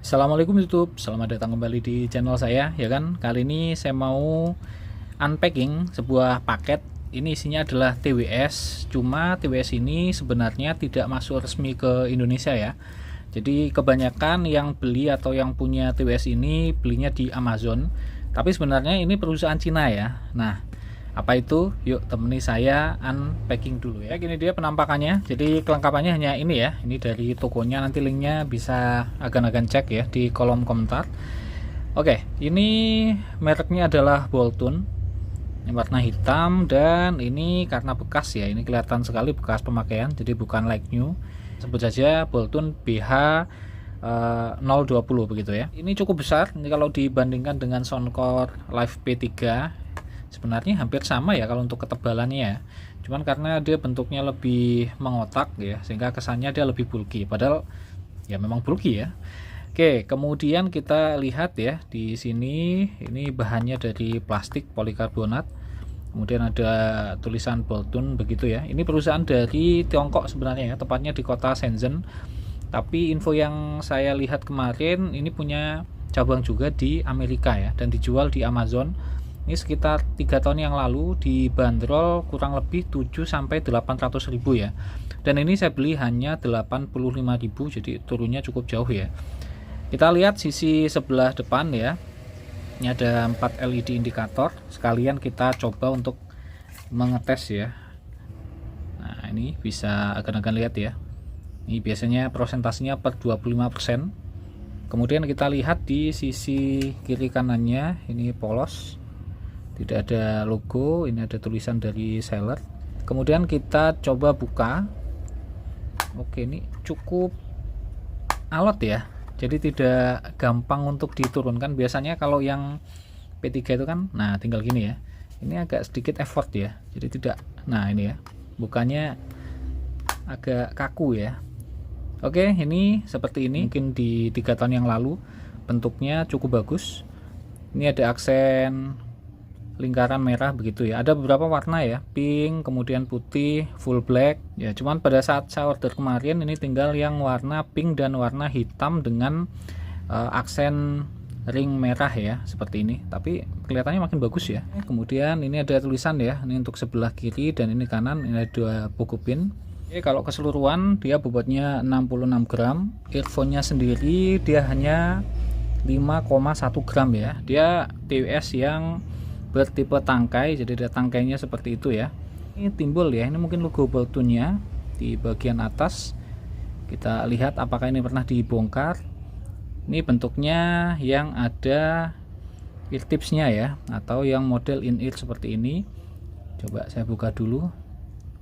Assalamualaikum YouTube, selamat datang kembali di channel saya ya kan. Kali ini saya mau unpacking sebuah paket. Ini isinya adalah TWS, cuma TWS ini sebenarnya tidak masuk resmi ke Indonesia ya. Jadi kebanyakan yang beli atau yang punya TWS ini belinya di Amazon, tapi sebenarnya ini perusahaan Cina ya. Nah, apa itu? Yuk temani saya unpacking dulu ya. Ini dia penampakannya. Jadi kelengkapannya hanya ini ya. Ini dari tokonya, nanti linknya bisa agan-agan cek ya di kolom komentar. Oke, ini mereknya adalah Boltun. Ini warna hitam dan ini karena bekas ya. Ini kelihatan sekali bekas pemakaian, jadi bukan like new. Sebut saja Boltun BH 020 begitu ya. Ini cukup besar. Ini kalau dibandingkan dengan Soundcore Live P3 sebenarnya hampir sama ya kalau untuk ketebalannya ya. Cuman karena dia bentuknya lebih mengotak ya, sehingga kesannya dia lebih bulky, padahal ya memang bulky ya. Oke, kemudian kita lihat ya di sini, ini bahannya dari plastik polikarbonat. Kemudian ada tulisan Boltun begitu ya. Ini perusahaan dari Tiongkok sebenarnya ya, tepatnya di kota Shenzhen. Tapi info yang saya lihat kemarin, ini punya cabang juga di Amerika ya, dan dijual di Amazon. Ini sekitar 3 tahun yang lalu dibanderol kurang lebih 7-800 ribu ya. Dan ini saya beli hanya 85 ribu, jadi turunnya cukup jauh ya. Kita lihat sisi sebelah depan ya. Ini ada 4 LED indikator. Sekalian kita coba untuk mengetes ya. Nah, ini bisa akan lihat ya. Ini biasanya prosentasenya per 25%. Kemudian kita lihat di sisi kiri kanannya, ini polos. Tidak ada logo, ini ada tulisan dari seller. Kemudian kita coba buka. Oke, ini cukup alot ya, jadi tidak gampang untuk diturunkan. Biasanya kalau yang P3 itu kan, nah tinggal gini ya. Ini agak sedikit effort ya, jadi tidak. Nah ini ya, bukannya agak kaku ya. Oke, ini seperti ini. Mungkin di 3 tahun yang lalu bentuknya cukup bagus. Ini ada aksen lingkaran merah begitu ya. Ada beberapa warna ya, pink, kemudian putih, full black ya. Cuman pada saat saya order kemarin ini tinggal yang warna pink dan warna hitam dengan aksen ring merah ya, seperti ini. Tapi kelihatannya makin bagus ya. Kemudian ini ada tulisan ya, ini untuk sebelah kiri dan ini kanan. Ini ada 2 buku pin. Oke, kalau keseluruhan dia bobotnya 66 gram. Earphone-nya sendiri dia hanya 5,1 gram ya. Dia TWS yang bertipe tangkai, jadi ada tangkainya seperti itu ya. Ini timbul ya, ini mungkin logo Boltunnya di bagian atas. Kita lihat apakah ini pernah dibongkar. Ini bentuknya yang ada ear tipsnya ya, atau yang model in ear seperti ini. Coba saya buka dulu.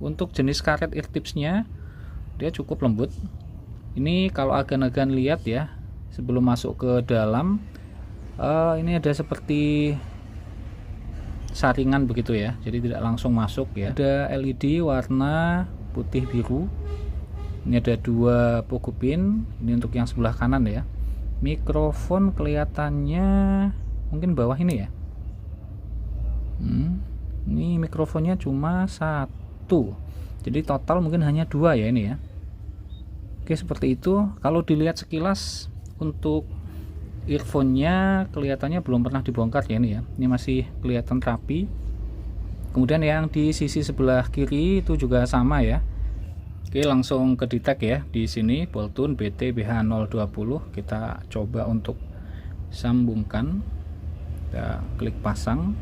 Untuk jenis karet ear tipsnya dia cukup lembut. Ini kalau agan-agan lihat ya, sebelum masuk ke dalam, ini ada seperti saringan begitu ya, jadi tidak langsung masuk ya. Ada LED warna putih biru. Ini ada 2 pogo pin. Ini untuk yang sebelah kanan ya. Mikrofon kelihatannya mungkin bawah ini ya. Ini mikrofonnya cuma 1, jadi total mungkin hanya 2 ya ini ya. Oke, seperti itu. Kalau dilihat sekilas untuk earphone-nya kelihatannya belum pernah dibongkar ya ini ya. Ini masih kelihatan rapi. Kemudian yang di sisi sebelah kiri itu juga sama ya. Oke, langsung ke detect ya. Di sini Boltun BT BH020. Kita coba untuk sambungkan. Kita klik pasang.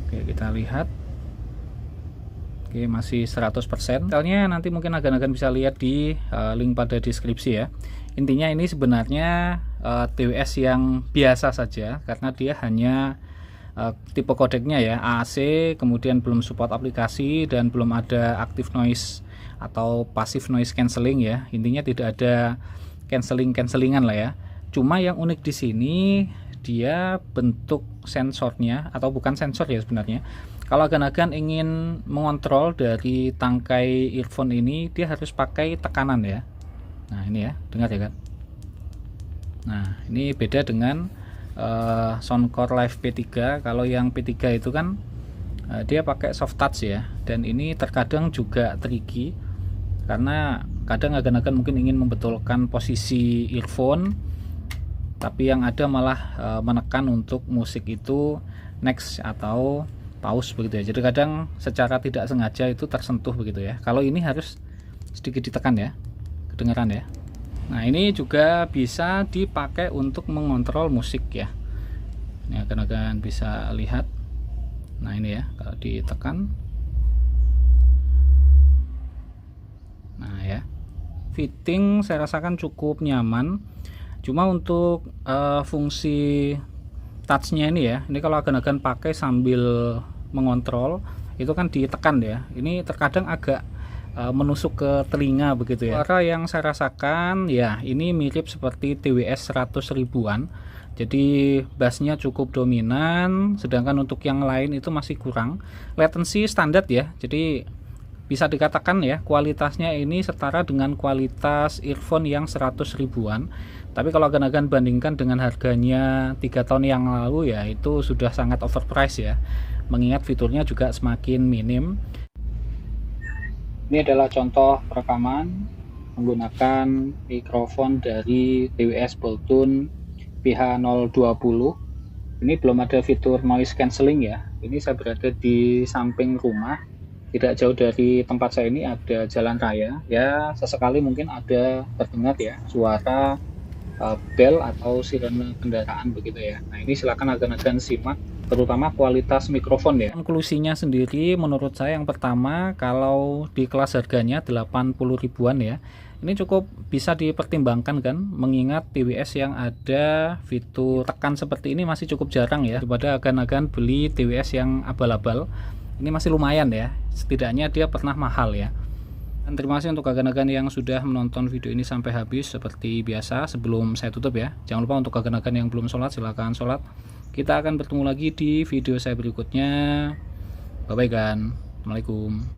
Oke, kita lihat. Oke, masih 100%. Detailnya nanti mungkin agan-agan bisa lihat di link pada deskripsi ya. Intinya ini sebenarnya TWS yang biasa saja, karena dia hanya tipe kodeknya ya AAC, kemudian belum support aplikasi dan belum ada active noise atau passive noise cancelling ya. Intinya tidak ada cancellingan lah ya. Cuma yang unik di sini dia bentuk sensornya, atau bukan sensor ya sebenarnya. Kalau agan-agan ingin mengontrol dari tangkai earphone ini, dia harus pakai tekanan ya. Nah ini ya, dengar ya kan. Nah ini beda dengan Soundcore Live P3. Kalau yang P3 itu kan dia pakai soft touch ya, dan ini terkadang juga tricky karena kadang agan-agan mungkin ingin membetulkan posisi earphone, tapi yang ada malah menekan untuk musik itu next atau pause begitu ya. Jadi kadang secara tidak sengaja itu tersentuh begitu ya. Kalau ini harus sedikit ditekan ya, kedengeran ya. Nah ini juga bisa dipakai untuk mengontrol musik ya. Ini akan bisa lihat. Nah ini ya, kalau ditekan, nah ya, fitting saya rasakan cukup nyaman. Cuma untuk fungsi touchnya ini ya, ini kalau agan-agan pakai sambil mengontrol itu kan ditekan ya, ini terkadang agak menusuk ke telinga begitu ya. Suara yang saya rasakan ya ini mirip seperti TWS 100 ribuan, jadi bassnya cukup dominan, sedangkan untuk yang lain itu masih kurang. Latency standar ya, jadi bisa dikatakan ya kualitasnya ini setara dengan kualitas earphone yang 100 ribuan. Tapi kalau agan-agan bandingkan dengan harganya 3 tahun yang lalu ya itu sudah sangat overpriced ya, mengingat fiturnya juga semakin minim. Ini adalah contoh rekaman menggunakan mikrofon dari TWS Boltune PH020. Ini belum ada fitur noise cancelling ya. Ini saya berada di samping rumah, tidak jauh dari tempat saya ini ada jalan raya ya, sesekali mungkin ada terdengar ya suara bel atau sirene kendaraan begitu ya. Nah ini silakan agan-agan simak terutama kualitas mikrofon ya. Konklusinya sendiri menurut saya yang pertama, kalau di kelas harganya 80 ribuan ya, ini cukup bisa dipertimbangkan kan, mengingat TWS yang ada fitur tekan seperti ini masih cukup jarang ya, daripada agan-agan beli TWS yang abal-abal. Ini masih lumayan ya, setidaknya dia pernah mahal ya. Dan terima kasih untuk agan-agan yang sudah menonton video ini sampai habis. Seperti biasa sebelum saya tutup ya, jangan lupa untuk agan-agan yang belum sholat silahkan sholat. Kita akan bertemu lagi di video saya berikutnya. Bye bye kan. Assalamualaikum.